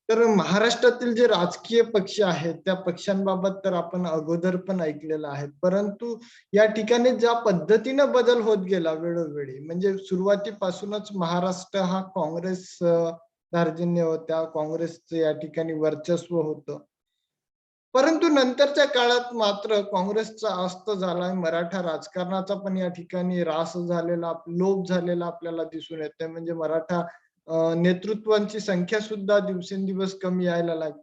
तर महाराष्ट्रातील जे राजकीय पक्ष आहेत त्या पक्षांबाबत तर आपण अगोदर पण ऐकलेलं आहे. परंतु या ठिकाणी ज्या पद्धतीनं बदल होत गेला वेळोवेळी म्हणजे सुरुवातीपासूनच महाराष्ट्र हा काँग्रेस धार्जिण्य होत्या. काँग्रेसचं या ठिकाणी वर्चस्व होतं. परंतु नंतरच्या काळात मात्र काँग्रेसचा अस्त झालाय. मराठा राजकारणाचा पण या ठिकाणी ऱ्हास झालेला, लोप झालेला आपल्याला दिसून येतोय. म्हणजे मराठा नेतृत्वांची संख्या सुद्धा दिवसेंदिवस कमी यायला लागली.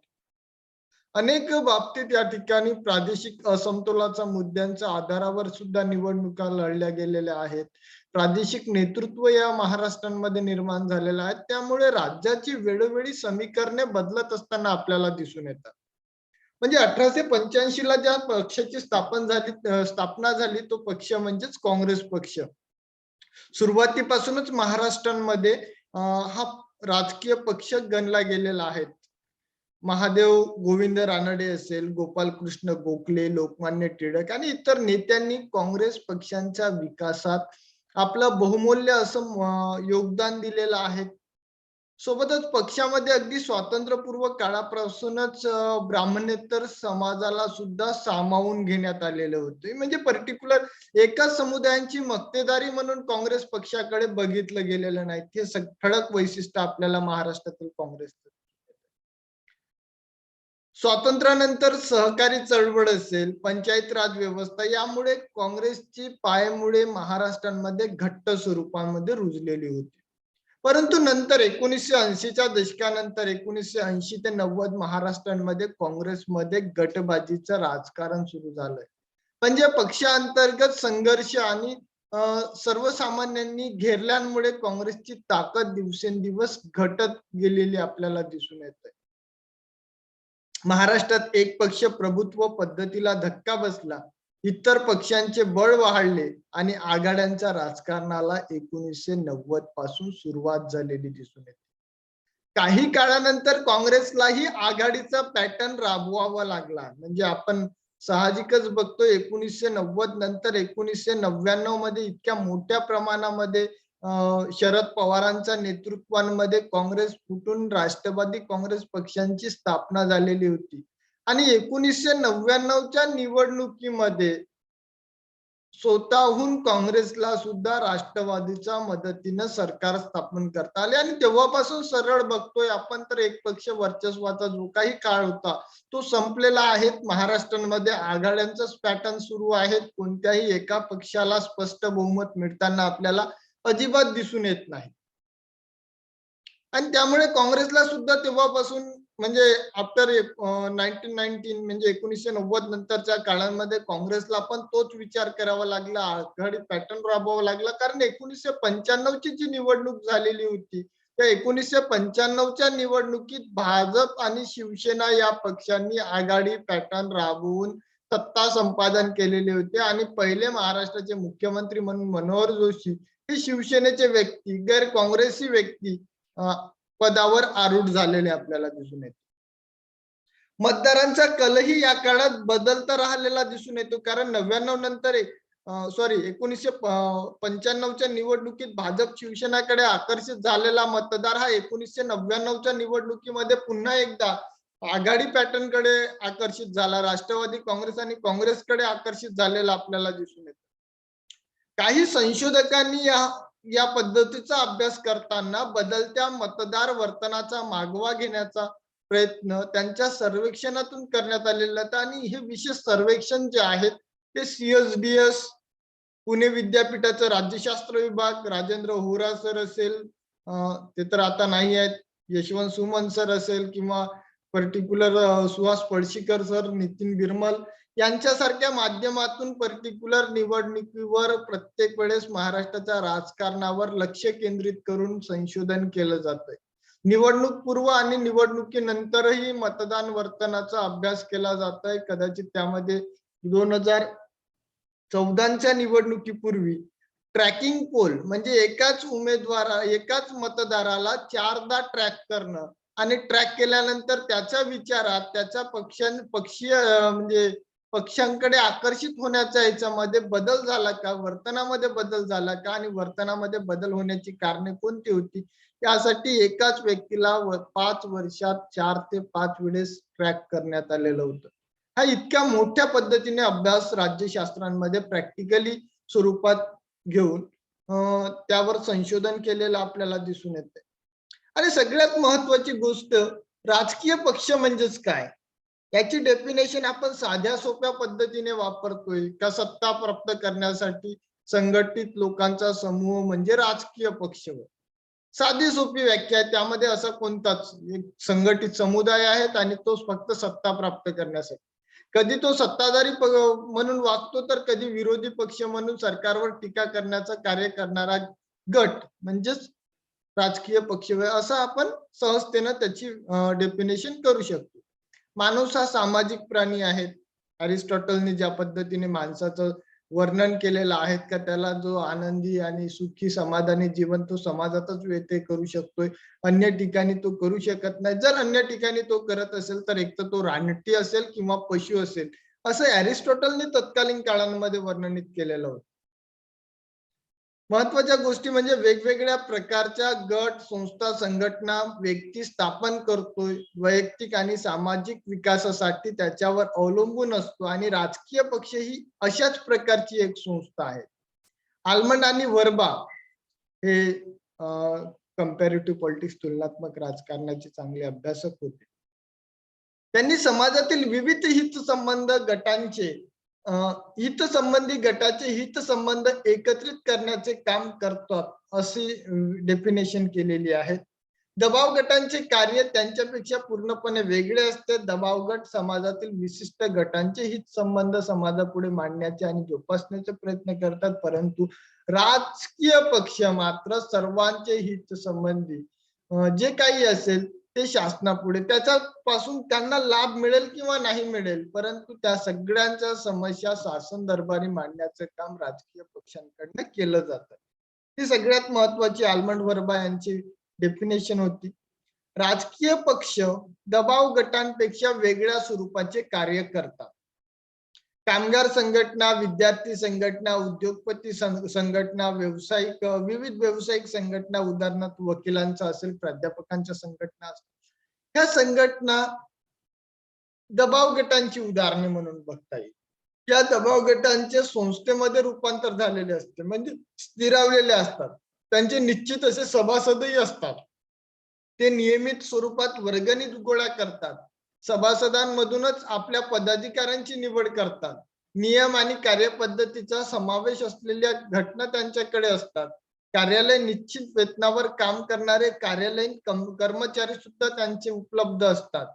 अनेक बाबतीत या ठिकाणी प्रादेशिक असमतोलाच्या मुद्द्यांच्या आधारावर सुद्धा निवडणुका लढल्या गेलेल्या आहेत. प्रादेशिक नेतृत्व या महाराष्ट्रामध्ये निर्माण झालेलं आहे. त्यामुळे राज्याची वेळोवेळी समीकरणे बदलत असताना आपल्याला दिसून येतात. म्हणजे 1885 ला ज्या पक्षाची स्थापना झाली तो पक्ष म्हणजेच काँग्रेस पक्ष. सुरुवातीपासूनच महाराष्ट्रामध्ये हा राजकीय पक्ष गणला गेलेला आहे. महादेव गोविंद रानडे असेल, गोपालकृष्ण गोखले, लोकमान्य टिळक आणि इतर नेत्यांनी काँग्रेस पक्षांच्या विकासात आपलं बहुमूल्य असं योगदान दिलेलं आहे. सोबतच पक्षामध्ये अगदी स्वातंत्र्यपूर्व काळापासूनच ब्राह्मणेतर समाजाला सुद्धा सामावून घेण्यात आलेले होते. म्हणजे पर्टिक्युलर एकाच समुदायांची मक्तेदारी म्हणून काँग्रेस पक्षाकडे बघितलं गेलेलं नाही. हे ठळक वैशिष्ट्य आपल्याला महाराष्ट्रातील काँग्रेसचं. स्वातंत्र्यानंतर सहकारी चळवळ असेल, पंचायत राज व्यवस्था यामुळे काँग्रेसची पायमुळे महाराष्ट्रामध्ये घट्ट स्वरूपामध्ये रुजलेली होती. परंतु नंतर 1980च्या दशकानंतर 1980 ते 90 महाराष्ट्रामध्ये काँग्रेसमध्ये गटबाजीचं राजकारण सुरू झालंय. म्हणजे पक्षांतर्गत संघर्ष आणि सर्वसामान्यांनी घेरल्यामुळे काँग्रेसची ताकद दिवसेंदिवस घटत गेलेली आपल्याला दिसून येते. महाराष्ट्रात एक पक्ष प्रभुत्व पद्धतीला धक्का बसला, इतर पक्षांचे बळ वाढले आणि आघाड्यांच्या राजकारणाला 1990 पासून सुरुवात झालेली दिसून येते. काही काळानंतर काँग्रेसलाही आघाडीचा पॅटर्न राबवावा लागला. म्हणजे आपण साहजिकच बघतो 1990 नंतर 1999 मध्ये इतक्या मोठ्या प्रमाणामध्ये शरद पवारांच्या नेतृत्वामध्ये काँग्रेस फुटून राष्ट्रवादी काँग्रेस पक्षांची स्थापना झालेली होती आणि 1999च्या निवडणुकीमध्ये स्वतःहून काँग्रेसला सुद्धा राष्ट्रवादीच्या मदतीनं सरकार स्थापन करता आले आणि तेव्हापासून सरळ बघतोय आपण तर एक पक्ष वर्चस्वाचा जो काही काळ होता तो संपलेला आहे. महाराष्ट्रामध्ये आघाड्यांचाच पॅटर्न सुरू आहे. कोणत्याही एका पक्षाला स्पष्ट बहुमत मिळताना आपल्याला अजिबात दिसून येत नाही आणि त्यामुळे काँग्रेसला सुद्धा तेव्हापासून म्हणजे आफ्टर 1990 म्हणजे 1990 नंतरच्या काळामध्ये काँग्रेसला पण तोच विचार करावा लागला, आघाडी पॅटर्न राबवावा लागला. कारण 1995 ची जी निवडणूक झालेली होती त्या 1995च्या निवडणुकीत भाजप आणि शिवसेना या पक्षांनी आघाडी पॅटर्न राबवून सत्ता संपादन केलेले होते आणि पहिले महाराष्ट्राचे मुख्यमंत्री म्हणून मनोहर जोशी हे शिवसेनेचे व्यक्ती गैर काँग्रेसी व्यक्ती पदावर आरूढ झालेले आपल्याला दिसून येते. मतदारांचा कलही या काळात बदलता राहिलेला दिसून येतो. कारण 99 नंतर 1995च्या निवडणुकीत भाजप शिवसेनेकडे आकर्षित झालेला मतदार हा 1999च्या निवडणुकीमध्ये पुन्हा एकदा आघाडी पॅटर्न कडे आकर्षित झाला. राष्ट्रवादी काँग्रेस आणि काँग्रेसकडे आकर्षित झालेला आपल्याला दिसून येतो. काही संशोधकांनी या पद्धतीचा अभ्यास करताना बदलत्या मतदार वर्तनाचा मागोवा घेण्याचा प्रयत्न त्यांच्या सर्वेक्षणातून करण्यात आलेला होता आणि हे विशेष सर्वेक्षण जे आहेत ते CSDS पुणे विद्यापीठाचं राज्यशास्त्र विभाग राजेंद्र होरा सर असेल, ते तर आता नाही आहेत, यशवंत सुमन सर असेल किंवा पर्टिक्युलर सुहास पळशीकर सर, नितीन बिरमल यांच्यासारख्या माध्यमातून पर्टिक्युलर निवडणुकीवर प्रत्येक वेळेस महाराष्ट्राच्या राजकारणावर लक्ष केंद्रित करून संशोधन केलं जातंय. निवडणूक पूर्व आणि निवडणुकीनंतरही मतदान वर्तनाचा अभ्यास केला जातोय. कदाचित त्यामध्ये 2014च्या निवडणुकीपूर्वी ट्रॅकिंग पोल म्हणजे एकाच मतदाराला 4दा ट्रॅक करणं आणि ट्रॅक केल्यानंतर त्याच्या विचारात त्याच्या पक्षीय म्हणजे पक्षांकडे आकर्षित होण्याच्या याच्यामध्ये बदल झाला का, वर्तनामध्ये बदल झाला का आणि वर्तनामध्ये बदल होण्याची कारणे कोणती होती त्यासाठी एकाच व्यक्तीला 5 वर्षात 4 ते 5 वेळेस ट्रॅक करण्यात आलेलं होतं. हा इतक्या मोठ्या पद्धतीने अभ्यास राज्यशास्त्रांमध्ये प्रॅक्टिकली स्वरूपात घेऊन त्यावर संशोधन केलेलं आपल्याला दिसून येते. आणि सगळ्यात महत्वाची गोष्ट, राजकीय पक्ष म्हणजेच काय? याची डेफिनेशन आपण साध्या सोप्या पद्धतीने वापरतोय का सत्ता प्राप्त करण्यासाठी संघटित लोकांचा समूह म्हणजे राजकीय पक्ष. साधी सोपी व्याख्या आहे, त्यामध्ये असा कोणताच एक संघटित समुदाय आहेत आणि तो फक्त सत्ता प्राप्त करण्यासाठी. कधी तो सत्ताधारी म्हणून वागतो तर कधी विरोधी पक्ष म्हणून सरकारवर टीका करण्याचं कार्य करणारा गट म्हणजेच राजकीय पक्ष असं आपण सहजतेनं त्याची डेफिनेशन करू शकतो. माणूस हा सामाजिक प्राणी आहे. अरिस्टॉटलने ज्या पद्धतीने माणसाचं वर्णन केलेलं आहे का त्याला जो आनंदी आणि सुखी समाधानी जीवन तो समाजातच व्यतीत करू शकतोय, अन्य ठिकाणी तो करू शकत नाही. जर अन्य ठिकाणी तो करत असेल तर एक तर तो रानटी असेल किंवा पशु असेल, असं अरिस्टॉटलने तत्कालीन काळांमध्ये वर्णनित केलेलं होतं. महत्वाच्या गोष्टी म्हणजे वेगवेगळ्या प्रकारच्या गट, संस्था, संघटना व्यक्ती स्थापन करतोय. वैयक्तिक आणि सामाजिक विकासासाठी त्याच्यावर अवलंबून असतो आणि राजकीय पक्ष ही अशाच प्रकारची एक संस्था आहे. आल्मंड आणि वर्बा हे कंपॅरेटिव्ह पॉलिटिक्स तुलनात्मक राजकारणाचे चांगले अभ्यासक होते. त्यांनी समाजातील विविध हितसंबंध गटांचे हितसंबंधी गटाचे हितसंबंध एकत्रित करण्याचे काम करतात अशी डेफिनेशन केलेली आहे. दबाव गटांचे कार्य त्यांच्यापेक्षा पूर्णपणे वेगळे असते. दबाव गट समाजातील विशिष्ट गटांचे हितसंबंध समाजापुढे मांडण्याचे आणि जोपासण्याचे प्रयत्न करतात, परंतु राजकीय पक्ष मात्र सर्वांचे हितसंबंधी जे काही असेल ते शासनापुढे त्याच्यापासून त्यांना लाभ मिळेल किंवा नाही मिळेल, परंतु त्या सगळ्यांच्या समस्या शासन दरबारी मांडण्याचं काम राजकीय पक्षांकडनं केलं जातं. ही सगळ्यात महत्वाची आल्मंड वर्बा यांची डेफिनेशन होती. राजकीय पक्ष दबाव गटांपेक्षा वेगळ्या स्वरूपाचे कार्य करतात. कामगार संघटना, विद्यार्थी संघटना, उद्योगपती संघटना, व्यावसायिक विविध व्यावसायिक संघटना, उदाहरणार्थ वकिलांचा असेल, प्राध्यापकांच्या संघटना असतील, ह्या संघटना दबाव गटांची उदाहरणे म्हणून बघता येईल. या दबाव गटांचे संस्थेमध्ये रूपांतर झालेले असते, म्हणजे स्थिरावलेले असतात. त्यांचे निश्चित असे सभासदही असतात. ते नियमित स्वरूपात वर्गणी गोळा करतात. सभासदांमधूनच आपल्या पदाधिकाऱ्यांची निवड करतात. नियम आणि कार्यपद्धतीचा समावेश असलेल्या घटना त्यांच्याकडे असतात. कार्यालय निश्चित वेतनावर काम करणारे कार्यालयीन कर्मचारी सुद्धा त्यांचे उपलब्ध असतात.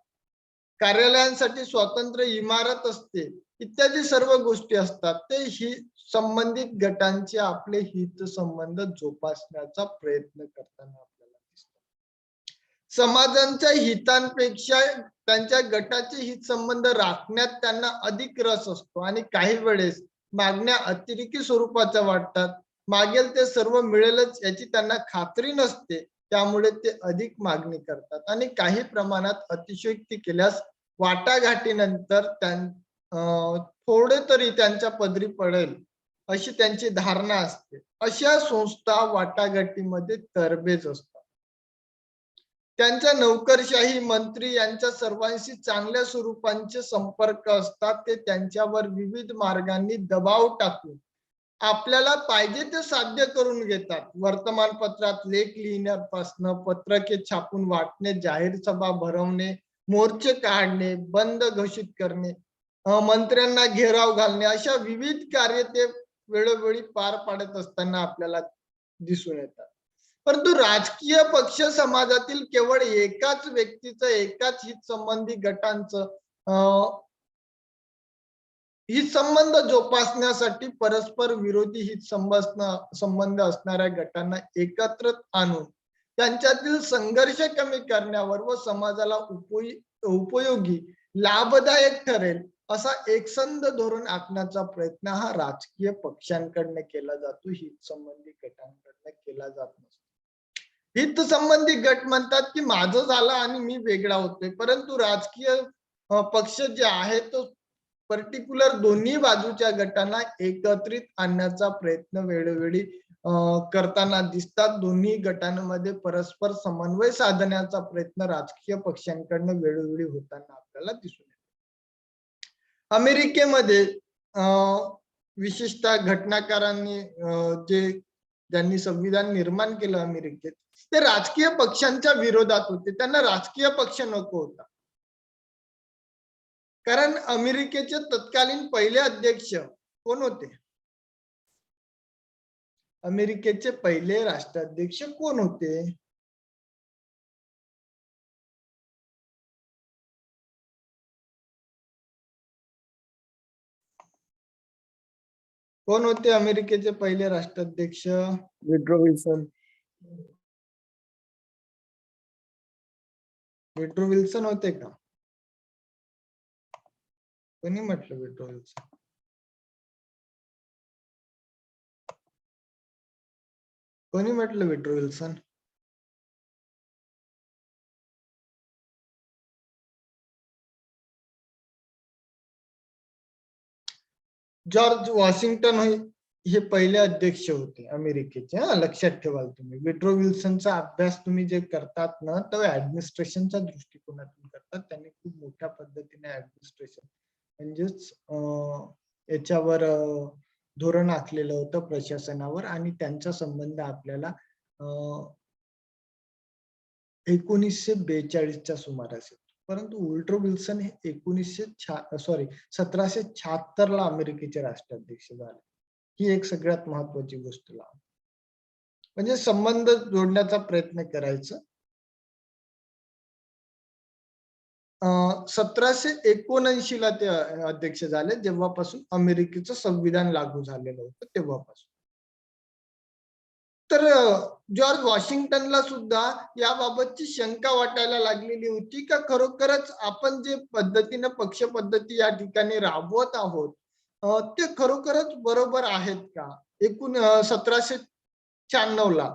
कार्यालयांसाठी स्वतंत्र इमारत असते, इत्यादी सर्व गोष्टी असतात. ते ही संबंधित गटांचे आपले हित संबंध जोपासण्याचा प्रयत्न करताना आपल्याला दिसतात. समाजांच्या हितांपेक्षा त्यांच्या गटाचे हित संबंध राखण्यात त्यांना अधिक रस असतो आणि काही वेळेस मागण्या अतिरेकी स्वरूपाच्या वाटतात. मागेल ते सर्व मिळेलच याची त्यांना खात्री नसते, त्यामुळे ते अधिक मागणी करतात आणि काही प्रमाणात अतिशयोक्ती केल्यास वाटाघाटीनंतर थोडे तरी त्यांच्या पदरी पडेल अशी त्यांची धारणा असते. अशा संस्था वाटाघाटीमध्ये तरबेज असतात. त्यांच्या नोकरशाही, मंत्री यांच्या सर्वांशी चांगल्या स्वरूपांचे संपर्क असतात. ते त्यांच्यावर विविध मार्गांनी दबाव टाकून आपल्याला पाहिजे ते साध्य करून घेतात. वर्तमानपत्रात लेख लिहिण्यापासून पत्रके छापून वाटणे, जाहीर सभा भरवणे, मोर्चे काढणे, बंद घोषित करणे, मंत्र्यांना घेराव घालणे, अशा विविध कार्य ते वेळोवेळी पार पाडत असताना आपल्याला दिसून येतात. परंतु राजकीय पक्ष समाजातील केवळ एकाच व्यक्तीचं, एकाच हितसंबंधी गटांचं हितसंबंध जोपासण्यासाठी परस्पर विरोधी संबंध असणाऱ्या गटांना एकत्र आणून त्यांच्यातील संघर्ष कमी करण्यावर व समाजाला उपयोगी, लाभदायक ठरेल असा एकसंध धोरण आखण्याचा प्रयत्न हा राजकीय पक्षांकडनं केला जातो, हितसंबंधी गटांकडनं केला जात नसतो. हितसंबंधी गट म्हणतात की माझं झालं आणि मी वेगळा होतोय, परंतु राजकीय पक्ष जे आहे तो पर्टिक्युलर दोन्ही बाजूच्या गटांना एकत्रित आणण्याचा प्रयत्न वेळोवेळी करताना दिसतात. दोन्ही गटांमध्ये परस्पर समन्वय साधण्याचा प्रयत्न राजकीय पक्षांकडून वेळोवेळी होताना आपल्याला दिसून येतो. अमेरिकेमध्ये विशेषतः घटनाकारांनी ज्यांनी संविधान निर्माण केलं अमेरिकेत, ते राजकीय पक्षांच्या विरोधात होते. त्यांना राजकीय पक्ष नको होता. कारण अमेरिकेचे तत्कालीन पहिले अध्यक्ष कोण होते? अमेरिकेचे पहिले राष्ट्राध्यक्ष कोण होते? कोण होते अमेरिकेचे पहिले राष्ट्राध्यक्ष? Withdraw Wilson. विड्रो विल्सन होते का? कोणी म्हटलं विड्रो विल्सन? कोणी म्हटलं विड्रो विल्सन? जॉर्ज वॉशिंग्टन हे पहिले अध्यक्ष होते अमेरिकेचे. लक्षात ठेवाल तुम्ही. विड्रो विल्सनचा अभ्यास तुम्ही जे करतात ना, तो ऍडमिनिस्ट्रेशनच्या दृष्टिकोनातून करतात. त्यांनी खूप मोठ्या पद्धतीने ऍडमिनिस्ट्रेशन म्हणजेच याच्यावर धोरण आखलेलं होतं प्रशासनावर, आणि त्यांचा संबंध आपल्याला 1942च्या सुमारास येतो. परंतु वुड्रो विल्सन हे 1776 ला अमेरिकेचे राष्ट्राध्यक्ष झाले. ही एक सगळ्यात महत्वाची गोष्ट लावा. म्हणजे संबंध जोडण्याचा प्रयत्न करायचा. 1779 ला ते अध्यक्ष झाले, जेव्हापासून अमेरिकेचं संविधान लागू झालेलं होतं तेव्हापासून. तर जॉर्ज वॉशिंग्टनला सुद्धा याबाबतची शंका वाटायला लागलेली होती का खरोखरच आपण जे पद्धतीने पक्ष पद्धती या ठिकाणी राबवत आहोत ते खरोखरच बरोबर आहेत का? 1796 ला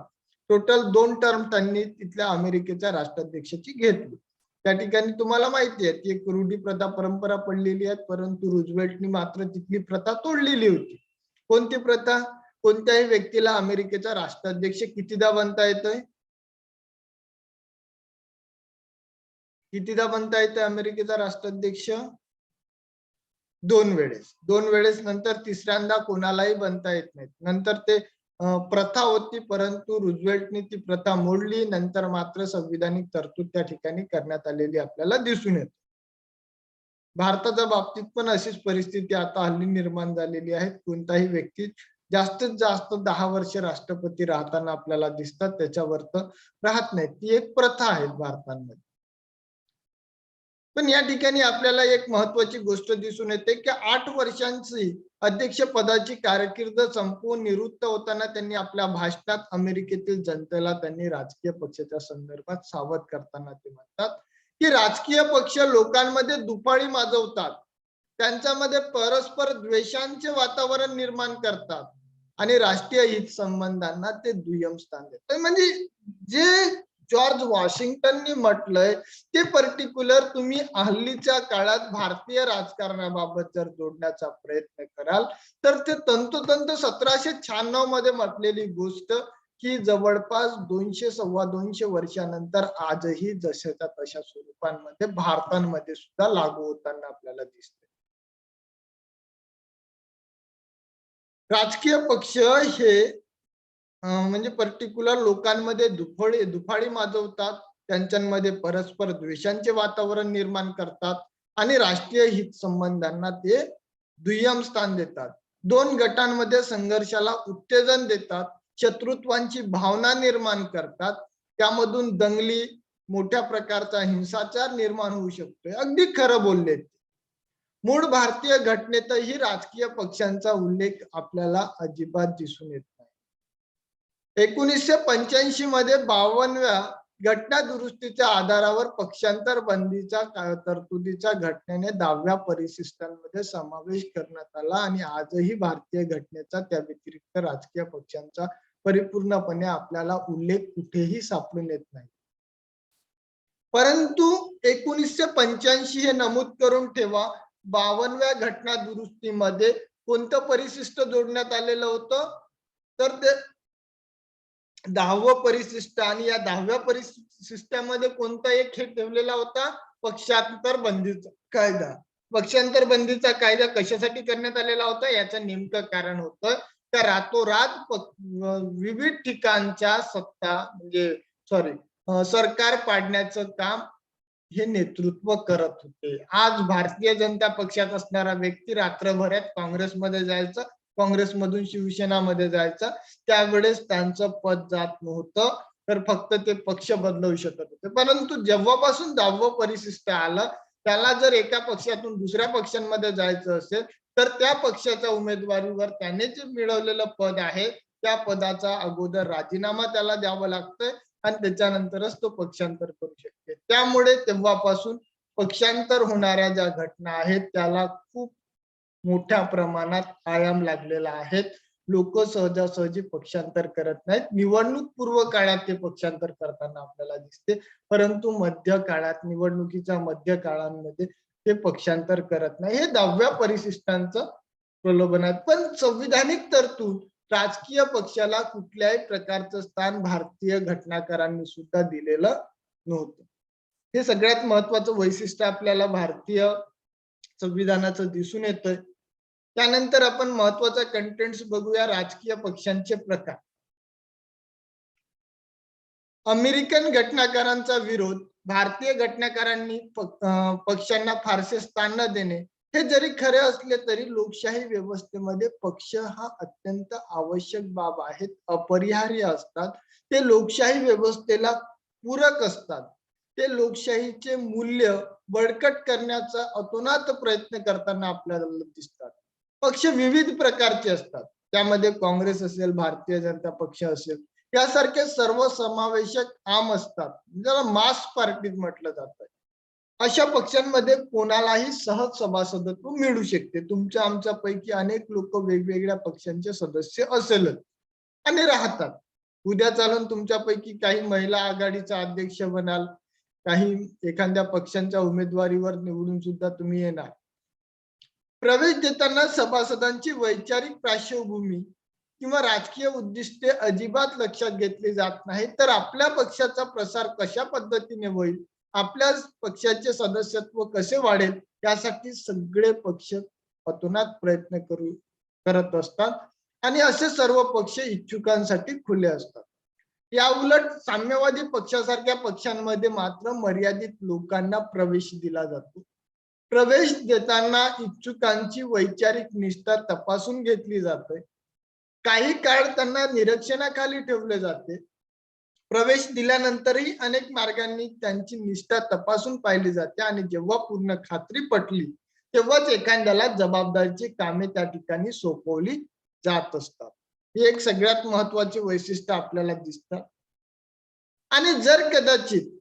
टोटल 2 टर्म त्यांनी तिथल्या अमेरिकेच्या राष्ट्राध्यक्षाची घेतली. त्या ठिकाणी तुम्हाला माहिती आहे एक रूढी प्रथा परंपरा पडलेली आहे, परंतु रुझवेल्टनी मात्र तिथली प्रथा तोडलेली होती. कोणती प्रथा? कोणत्याही व्यक्तीला अमेरिकेचा राष्ट्राध्यक्ष कितीदा बनता येतोय? कितीदा बनता येतोय अमेरिकेचा राष्ट्राध्यक्ष? 2 वेळेस. 2 वेळेस नंतर तिसऱ्यांदा कोणालाही बनता येत नाही. नंतर ते प्रथा होती, परंतु रुझवेल्टनी ती प्रथा मोडली. नंतर मात्र संविधानिक तरतूद त्या ठिकाणी करण्यात आलेली आपल्याला दिसून येते. भारताच्या बाबतीत पण अशीच परिस्थिती आता हल्ली निर्माण झालेली आहे. कोणताही व्यक्ती जास्तीत जास्त 10 वर्ष राष्ट्रपती राहताना आपल्याला दिसतात, त्याच्यावर तर राहत नाही. ती एक प्रथा आहे भारतामध्ये. पण या ठिकाणी आपल्याला एक महत्वाची गोष्ट दिसून येते की 8 वर्षांची अध्यक्ष पदाची कारकीर्द संपवून निवृत्त होताना त्यांनी आपल्या भाषणात अमेरिकेतील जनतेला त्यांनी राजकीय पक्षाच्या संदर्भात सावध करताना ते म्हणतात की राजकीय पक्ष लोकांमध्ये दुफाळी माजवतात, त्यांच्यामध्ये परस्पर द्वेषांचे वातावरण निर्माण करतात आणि राष्ट्रीय हित संबंधांना ते दुय्यम स्थान देतात. म्हणजे जे जॉर्ज वॉशिंग्टननी म्हटलंय ते पर्टिक्युलर तुम्ही हल्लीच्या काळात भारतीय राजकारणाबाबत जर जोडण्याचा प्रयत्न कराल तर ते तंतोतंत 1796 मध्ये म्हटलेली गोष्ट की जवळपास 200-225 वर्षानंतर आजही जशाच्या तशा स्वरूपांमध्ये भारतामध्ये सुद्धा लागू होताना आपल्याला दिसते. राजकीय पक्ष हे म्हणजे पर्टिक्युलर लोकांमध्ये दुफाळी माजवतात, त्यांच्यामध्ये परस्पर द्वेषांचे वातावरण निर्माण करतात आणि राष्ट्रीय हित संबंधांना ते दुय्यम स्थान देतात. 2 गटांमध्ये संघर्षाला उत्तेजन देतात, शत्रुत्वाची भावना निर्माण करतात, त्यामधून दंगली, मोठ्या प्रकारचा हिंसाचार निर्माण होऊ शकतोय. अगदी खरं बोलले. मूळ भारतीय घटनेतही राजकीय पक्षांचा उल्लेख आपल्याला अजिबात दिसून येत नाही. 1985 मध्ये 52व्या घटना दुरुस्तीच्या आधारावर पक्षांतर बंदीच्या तरतुदीच्या घटनेने 10व्या परिशिष्टांमध्ये समावेश करण्यात आला आणि आजही भारतीय घटनेचा त्या व्यतिरिक्त राजकीय पक्षांचा परिपूर्णपणे आपल्याला उल्लेख कुठेही सापडून येत नाही. परंतु 1985 हे नमूद करून ठेवा, 52व्या घटना दुरुस्तीमध्ये कोणतं परिशिष्ट जोडण्यात आलेलं होतं? तर ते 10वं परिशिष्ट आणि या 10व्या परिशिष्टामध्ये कोणता एक हे ठेवलेला होता, पक्षांतर बंदीचा कायदा. पक्षांतर बंदीचा कायदा कशासाठी करण्यात आलेला होता, याचं नेमकं कारण होतं का रातोरात विविध ठिकाणच्या सत्ता म्हणजे सरकार पाडण्याचं काम हे नेतृत्व करत होते. आज भारतीय जनता पक्षात असणारा व्यक्ती रात्रभरात काँग्रेसमध्ये जायचा, काँग्रेसमधून शिवसेनामध्ये जायचा, त्यावेळेस त्यांचं पद जात नव्हतं, तर फक्त ते पक्ष बदलवू शकत होते. परंतु जेव्हापासून 10वं परिशिष्ट आलं, त्याला जर एका पक्षातून दुसऱ्या पक्षांमध्ये जायचं असेल, तर त्या पक्षाच्या उमेदवारीवर त्याने जे मिळवलेलं पद आहे, त्या पदाचा अगोदर राजीनामा त्याला द्यावा लागतोय आणि त्याच्यानंतरच तो पक्षांतर करू शकते. त्यामुळे तेव्हापासून पक्षांतर होणाऱ्या ज्या घटना आहेत, त्याला खूप मोठ्या प्रमाणात आयाम लागलेला आहे. लोक सहजासहजी पक्षांतर करत नाहीत. निवडणूक पूर्व काळात ते पक्षांतर करताना आपल्याला दिसते, परंतु मध्य काळात, निवडणुकीच्या मध्य काळामध्ये ते पक्षांतर करत नाही. हे 10व्या परिशिष्टांचं प्रलोभन आहे. पण संविधानिक तरतूद राजकीय पक्षाला कुठल्याही प्रकारचं स्थान भारतीय घटनाकारांनी सुद्धा दिलेलं नव्हतं. हे सगळ्यात महत्वाचं वैशिष्ट्य आपल्याला भारतीय संविधानाचं दिसून येतंय. त्यानंतर आपण महत्वाचा कंटेंट्स बघूया, राजकीय पक्षांचे प्रकार. अमेरिकन घटनाकारांचा विरोध, भारतीय घटनाकारांनी पक्षांना फारसे स्थान न देणे, हे जरी खरे असले तरी लोकशाही व्यवस्थेमध्ये पक्ष हा अत्यंत आवश्यक बाब आहेत, अपरिहार्य असतात. ते लोकशाही व्यवस्थेला पूरक असतात. ते लोकशाहीचे मूल्य बळकट करण्याचा अतोनात प्रयत्न करताना आपल्याला दिसतात. पक्ष विविध प्रकारचे असतात. त्यामध्ये काँग्रेस असेल, भारतीय जनता पक्ष असेल, यासारखे सर्वसमावेशक आम असतात, ज्याला मास पार्टीज म्हटलं जातं. अशा पक्षांमध्ये कोणालाही सहज सभासदत्व मिळू शकते. तुमच्या आमच्यापैकी अनेक लोक वेगवेगळ्या पक्षांचे सदस्य असेलच आणि राहतात. उद्या चालून तुमच्यापैकी काही महिला आघाडीचा अध्यक्ष बनाल, काही एखाद्या पक्षांच्या उमेदवारीवर निवडून सुद्धा तुम्ही येणार. प्रवेश देताना सभासदांची वैचारिक पार्श्वभूमी किंवा राजकीय उद्दिष्टे अजिबात लक्षात घेतली जात नाही, तर आपल्या पक्षाचा प्रसार कशा पद्धतीने होईल, आपल्या पक्षाचे सदस्यत्व कसे वाढेल, यासाठी सगळे पक्ष अतोनात प्रयत्न करत असतात आणि असे सर्व पक्ष इच्छुकांसाठी खुले असतात. या उलट साम्यवादी पक्षासारख्या पक्षांमध्ये मात्र मर्यादित लोकांना प्रवेश दिला जातो. प्रवेश देताना इच्छुकांची वैचारिक निष्ठा तपासून घेतली जाते. काही काळ त्यांना निरीक्षणाखाली ठेवले जाते. प्रवेश दिल्यानंतरही अनेक मार्गांनी त्यांची निष्ठा तपासून पाहिली जाते आणि जेव्हा पूर्ण खात्री पटली, तेव्हाच एखाद्याला जबाबदारीची कामे त्या ठिकाणी सोपवली जात असतात. हे एक सगळ्यात महत्वाचे वैशिष्ट्य आपल्याला दिसतं. आणि जर कदाचित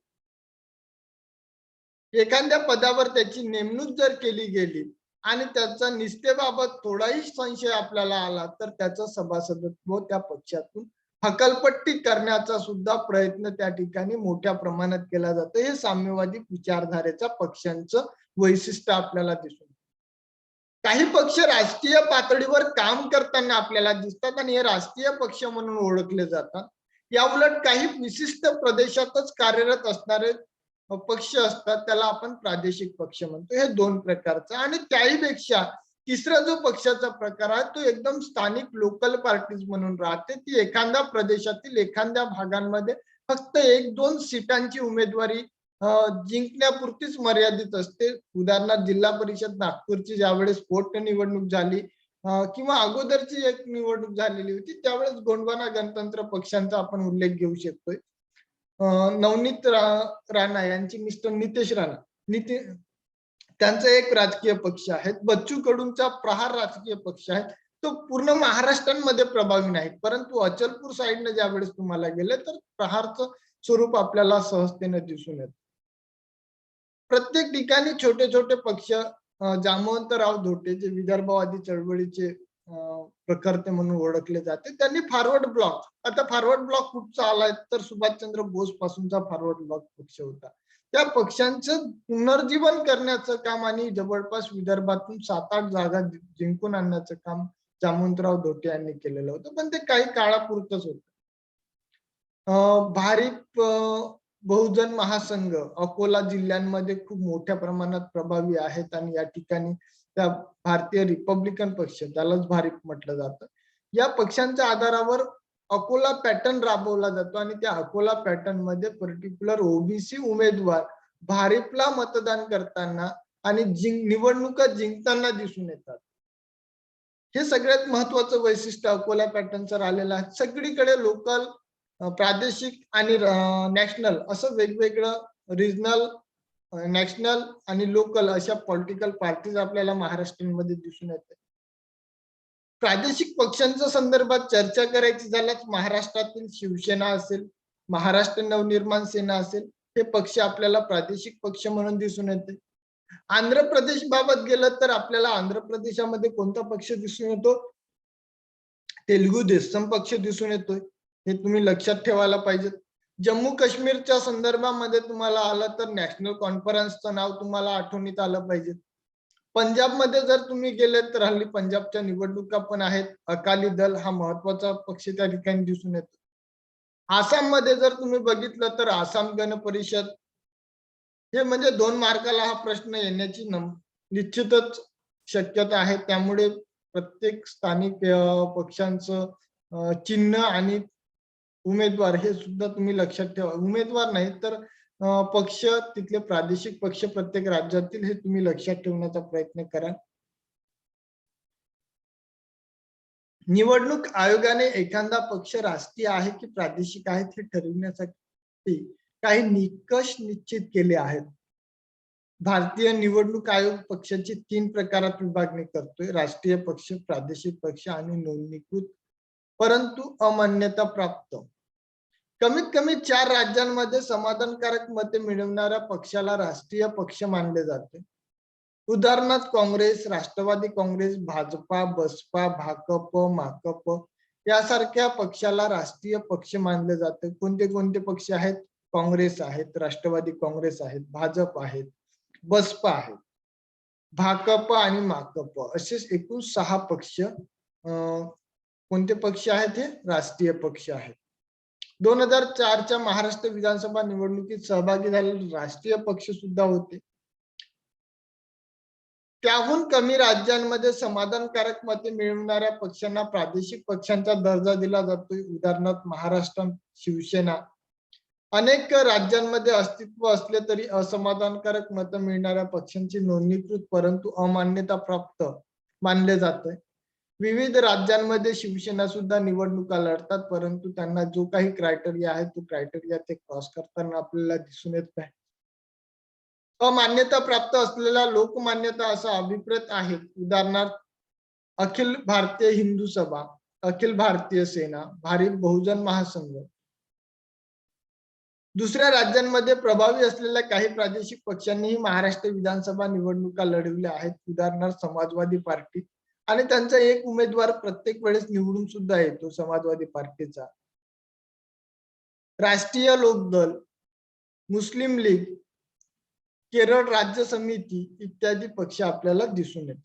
एखाद्या पदावर त्याची नेमणूक जर केली गेली आणि त्याचा निष्ठेबाबत थोडाही संशय आपल्याला आला, तर त्याचं सभासदत्व त्या पक्षातून हकालपट्टी करण्याचा सुद्धा प्रयत्न त्या ठिकाणी मोठ्या प्रमाणात केला जातो. हे साम्यवादी विचारधारेच्या पक्षांचं वैशिष्ट्य आपल्याला दिसून. काही पक्ष राष्ट्रीय पातळीवर काम करताना आपल्याला दिसतात आणि हे राष्ट्रीय पक्ष म्हणून ओळखले जातात. या उलट काही विशिष्ट प्रदेशातच कार्यरत असणारे पक्ष असतात, त्याला आपण प्रादेशिक पक्ष म्हणतो. हे दोन प्रकारचा. आणि त्याहीपेक्षा तिसरा जो पक्षाचा प्रकार आहे, तो एकदम स्थानिक लोकल पार्टीज म्हणून राहते. ती एखाद्या प्रदेशातील एखाद्या भागांमध्ये फक्त 1-2 सीटांची उमेदवारी जिंकण्यापुरतीच मर्यादित असते. उदाहरणार्थ जिल्हा परिषद नागपूरची ज्यावेळेस पोटनिवडणूक झाली किंवा अगोदरची एक निवडणूक झालेली होती, त्यावेळेस गोंडवाना गणतंत्र पक्षांचा आपण उल्लेख घेऊ शकतोय. नवनीत राणा यांची मिस्टर नितेश राणा, त्यांचा एक राजकीय पक्ष आहे. बच्चू कडूंचा प्रहार राजकीय पक्ष आहे. तो पूर्ण महाराष्ट्रामध्ये प्रभावी नाही, परंतु अचलपूर साईडने ज्यावेळेस तुम्हाला गेले तर प्रहारचं स्वरूप आपल्याला सहजतेने दिसून येतं. प्रत्येक ठिकाणी छोटे छोटे पक्ष, जामवंतराव धोटे जे विदर्भवादी चळवळीचे प्रखरते म्हणून ओळखले जाते, त्यांनी फॉरवर्ड ब्लॉक, आता फॉरवर्ड ब्लॉक कुठचा आलाय तर सुभाषचंद्र बोस पासूनचा फॉरवर्ड ब्लॉक पक्ष होता. त्या पक्षांचं पुनर्जीवन करण्याचं काम आणि जवळपास विदर्भातून 7-8 जागा जिंकून आणण्याचं काम जामवंतराव धोटे यांनी केलेलं होतं, पण ते काही काळापुरतच होतं. भारिप बहुजन महासंघ अकोला जिल्ह्यांमध्ये खूप मोठ्या प्रमाणात प्रभावी आहेत आणि या ठिकाणी त्या भारतीय रिपब्लिकन पक्ष, त्यालाच भारिप म्हटलं जातं, या पक्षांच्या आधारावर अकोला पॅटर्न राबवला जातो आणि त्या अकोला पॅटर्न मध्ये पर्टिक्युलर ओबीसी उमेदवार भारिपला मतदान करताना आणि निवडणुका जिंकताना दिसून येतात. हे सगळ्यात महत्वाचं वैशिष्ट्य अकोला पॅटर्नचं राहिलेलं आहे. सगळीकडे लोकल, प्रादेशिक आणि नॅशनल असं वेगवेगळं रिजनल, नॅशनल आणि लोकल अशा पॉलिटिकल पार्टीज आपल्याला महाराष्ट्रामध्ये दिसून येते. प्रादेशिक पक्षांच्या संदर्भात चर्चा करायची झाल्यास महाराष्ट्रातील शिवसेना असेल, महाराष्ट्र नवनिर्माण सेना असेल, हे पक्ष आपल्याला प्रादेशिक पक्ष म्हणून दिसून येते. आंध्र प्रदेश बाबत गेलं तर आपल्याला आंध्र प्रदेशामध्ये कोणता पक्ष दिसून येतो? तेलुगू देशम पक्ष दिसून येतोय. हे तुम्ही लक्षात ठेवायला पाहिजे. जम्मू काश्मीरच्या संदर्भामध्ये तुम्हाला आलं तर नॅशनल कॉन्फरन्सचं नाव तुम्हाला आठवणीत आलं पाहिजे. पंजाबमध्ये जर तुम्ही गेले तर हल्ली पंजाबच्या निवडणुका पण आहेत. अकाली दल हा महत्वाचा पक्ष त्या ठिकाणी दिसून येतो. आसाममध्ये जर तुम्ही बघितलं तर आसाम गण परिषद, हे म्हणजे 2 मार्काला हा प्रश्न येण्याची निश्चितच शक्यता आहे. त्यामुळे प्रत्येक स्थानिक पक्षांचं चिन्ह आणि उमेदवार हे सुद्धा तुम्ही लक्षात ठेवा. उमेदवार नाही तर पक्ष, तिथले प्रादेशिक पक्ष प्रत्येक राज्यातील, हे तुम्ही लक्षात ठेवण्याचा प्रयत्न करा. निवडणूक आयोगाने एखादा पक्ष राष्ट्रीय आहे की प्रादेशिक आहे हे ठरविण्यासाठी काही निकष निश्चित केले आहेत. भारतीय निवडणूक आयोग पक्षाची 3 प्रकारात विभागणी करतोय: राष्ट्रीय पक्ष, प्रादेशिक पक्ष आणि नोंदणीकृत परंतु अमान्यता प्राप्त. कमीत कमी 4 राज्यांमध्ये समाधानकारक मते मिळवणाऱ्या पक्षाला राष्ट्रीय पक्ष मानले जाते. उदाहरणार्थ काँग्रेस, राष्ट्रवादी काँग्रेस, भाजपा, बसपा, भाकप, माकप यासारख्या पक्षाला राष्ट्रीय पक्ष मानले जाते. कोणते कोणते पक्ष आहेत? काँग्रेस आहेत, राष्ट्रवादी काँग्रेस आहेत, भाजप आहेत, बसपा आहेत, भाकप आणि माकप असे एकूण 6 पक्ष कोणते पक्ष आहेत? हे राष्ट्रीय पक्ष आहेत. 2004च्या महाराष्ट्र विधानसभा निवडणुकीत सहभागी झालेले राष्ट्रीय पक्ष सुद्धा होते. त्याहून कमी राज्यांमध्ये समाधानकारक मते मिळवणाऱ्या पक्षांना प्रादेशिक पक्षांचा दर्जा दिला जातोय. उदाहरणार्थ महाराष्ट्रात शिवसेना. अनेक राज्यांमध्ये अस्तित्व असले तरी असमाधानकारक मतं मिळणाऱ्या पक्षांची नोंदणीकृत परंतु अमान्यता प्राप्त मानले जाते. विविध राज्यांमध्ये शिवसेना सुद्धा निवडणुका लढतात, परंतु त्यांना जो काही क्रायटेरिया आहे तो क्रायटेरिया ते क्रॉस करताना आपल्याला दिसून येत नाही. अमान्यता प्राप्त असलेल्या लोकमान्यता असा अभिप्रेत आहेत. उदाहरणार्थ अखिल भारतीय हिंदू सभा, अखिल भारतीय सेना, भारिप बहुजन महासंघ. दुसऱ्या राज्यांमध्ये प्रभावी असलेल्या काही प्रादेशिक पक्षांनीही महाराष्ट्र विधानसभा निवडणुका लढवल्या आहेत. उदाहरणार्थ समाजवादी पार्टी, आणि त्यांचा एक उमेदवार प्रत्येक वेळेस निवडून सुद्धा येतो समाजवादी पार्टीचा. राष्ट्रीय लोकदल, मुस्लिम लीग, केरळ राज्य समिती इत्यादी पक्ष आपल्याला दिसून येतात.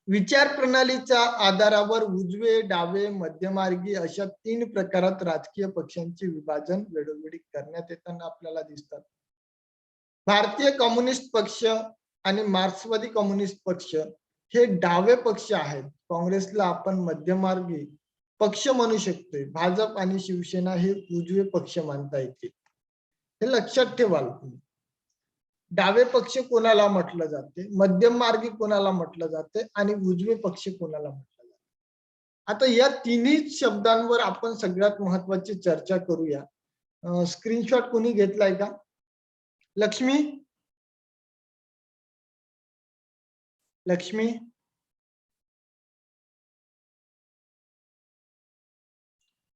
विचार प्रणालीच्या आधारावर उजवे, डावे, मध्यमार्गी अशा 3 प्रकारात राजकीय पक्षांचे विभाजन वेळोवेळी करण्यात येताना आपल्याला दिसतात. भारतीय कम्युनिस्ट पक्ष आणि मार्क्सवादी कम्युनिस्ट पक्ष हे डावे पक्ष आहेत. काँग्रेसला आपण मध्यमार्गी पक्ष म्हणू शकतोय. भाजप आणि शिवसेना हे उजवे पक्ष मानता येतील. हे लक्षात ठेवाल. डावे पक्ष कोणाला म्हटलं जाते, मध्यम मार्गी कोणाला म्हटलं जाते आणि उजवे पक्ष कोणाला म्हटलं जाते. आता या तिन्ही शब्दांवर आपण सगळ्यात महत्वाची चर्चा करूया. स्क्रीनशॉट कोणी घेतलाय का? लक्ष्मी, लक्ष्मी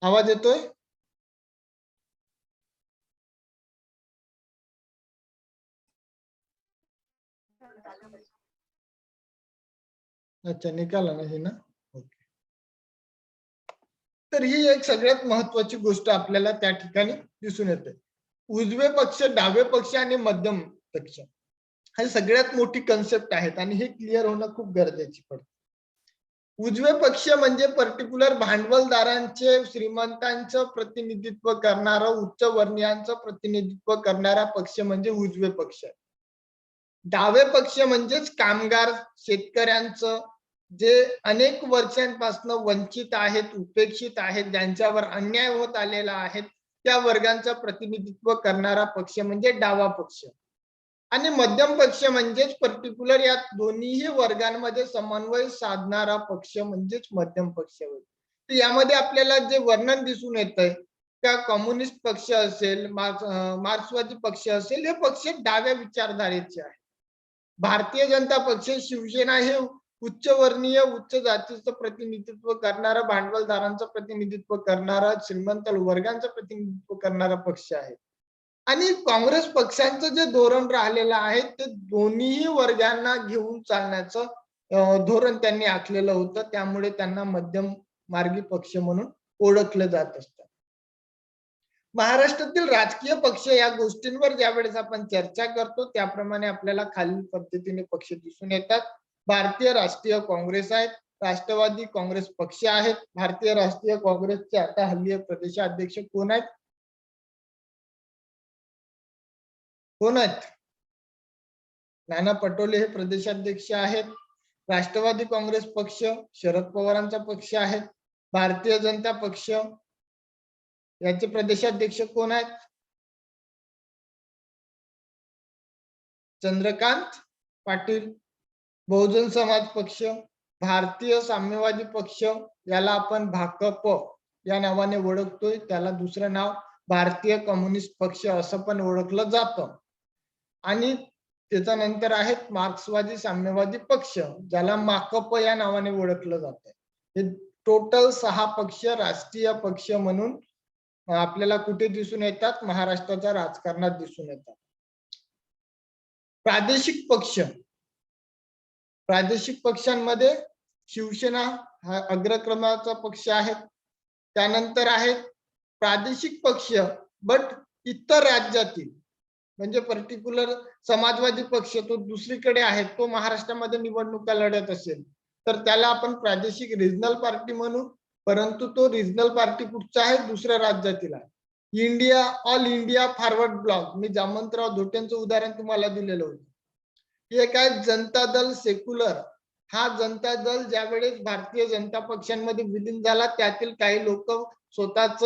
आवाज येतोय? अच्छा, निकाला ना हे ना. ओके. तर ही एक सगळ्यात महत्वाची गोष्ट आपल्याला त्या ठिकाणी दिसून येते. उजवे पक्ष, डावे पक्ष आणि मध्यम पक्ष हे सगळ्यात मोठी कन्सेप्ट आहेत आणि हे क्लिअर होणं खूप गरजेची पडते. उजवे पक्ष म्हणजे पर्टिक्युलर भांडवलदारांचे, श्रीमंतांचं प्रतिनिधित्व करणारा, उच्च वर्णीयांचं प्रतिनिधित्व करणारा पक्ष म्हणजे उजवे पक्ष. डावे पक्ष म्हणजेच कामगार, शेतकऱ्यांचं, जे अनेक वर्षांपासून वंचित आहेत, उपेक्षित आहेत, ज्यांच्यावर अन्याय होत आलेला आहे, त्या वर्गांचं प्रतिनिधित्व करणारा पक्ष म्हणजे डावा पक्ष. आणि मध्यम पक्ष म्हणजेच पर्टिक्युलर या दोन्हीही वर्गांमध्ये समन्वय साधणारा पक्ष म्हणजेच मध्यम पक्ष होय. तर यामध्ये आपल्याला जे वर्णन दिसून येतंय, त्या कम्युनिस्ट पक्ष असेल, मार्क्सवादी पक्ष असेल, हे पक्ष डाव्या विचारधारेचे आहेत. भारतीय जनता पक्ष, शिवसेना हे उच्चवर्णीय, उच्च जातीचं प्रतिनिधित्व करणारा, भांडवलदारांचं प्रतिनिधित्व करणारा, श्रीमंत वर्गांचं प्रतिनिधित्व करणारा पक्ष आहे. आणि काँग्रेस पक्षाचं जे धोरण राहिलेलं आहे, ते दोन्हीही वर्गांना घेऊन चालण्याचं धोरण त्यांनी आखलेलं होतं. त्यामुळे त्यांना मध्यम मार्गी पक्ष म्हणून ओळखलं जात असतं. महाराष्ट्रातील राजकीय पक्ष या गोष्टींवर ज्यावेळेस आपण चर्चा करतो, त्याप्रमाणे आपल्याला खालील पद्धतीने पक्ष दिसून येतात. भारतीय राष्ट्रीय काँग्रेस आहेत, राष्ट्रवादी काँग्रेस पक्ष आहेत. भारतीय राष्ट्रीय काँग्रेसचे आता हल्ली प्रदेशाध्यक्ष कोण आहेत? कोण आहेत? नाना पटोले हे प्रदेशाध्यक्ष आहेत. राष्ट्रवादी काँग्रेस पक्ष शरद पवारांचा पक्ष आहे. भारतीय जनता पक्ष याचे प्रदेशाध्यक्ष कोण आहेत? चंद्रकांत पाटील. बहुजन समाज पक्ष, भारतीय साम्यवादी पक्ष, याला आपण भाकप या नावाने ओळखतोय, त्याला दुसरं नाव भारतीय कम्युनिस्ट पक्ष असं पण ओळखलं जातं. आणि त्याच्यानंतर आहेत मार्क्सवादी साम्यवादी पक्ष, ज्याला माकप या नावाने ओळखलं जातं. हे टोटल 6 पक्ष राष्ट्रीय पक्ष म्हणून आपल्याला कुठे दिसून येतात? महाराष्ट्राच्या राजकारणात दिसून येतात. प्रादेशिक पक्ष, प्रादेशिक पक्षांमध्ये शिवसेना हा अग्रक्रमाचा पक्ष आहे. त्यानंतर आहेत प्रादेशिक पक्ष बट इतर राज्यातील, म्हणजे पर्टिक्युलर समाजवादी पक्ष तो दुसरीकडे आहे, तो महाराष्ट्रामध्ये निवडणुका लढत असेल तर त्याला आपण प्रादेशिक रिजनल पार्टी म्हणू. परंतु तो रिजनल पार्टी कुठचा आहे? दुसऱ्या राज्यातील आहे. ऑल इंडिया फॉरवर्ड ब्लॉक, मी जामवंतराव धोटेंचं उदाहरण तुम्हाला दिलेलं होतं. एक आहे जनता दल सेक्युलर. हा जनता दल ज्यावेळेस भारतीय जनता पक्षांमध्ये विलीन झाला, त्यातील काही लोक स्वतःच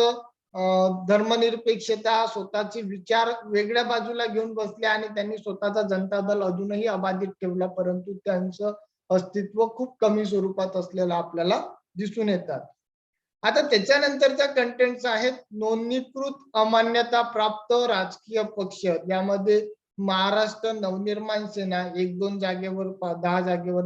धर्मनिरपेक्षता, स्वतःचे विचार वेगळ्या बाजूला घेऊन बसले आणि त्यांनी स्वतःचा जनता दल अजूनही अबाधित ठेवला, परंतु त्यांचं अस्तित्व खूप कमी स्वरूपात असलेलं आपल्याला दिसून येतात. आता त्याच्यानंतरच्या कंटेंट्स आहेत नोंदणीकृत अमान्यता प्राप्त राजकीय पक्ष, यामध्ये महाराष्ट्र नवनिर्माण सेना 1-2 जागेवर 10 जागेवर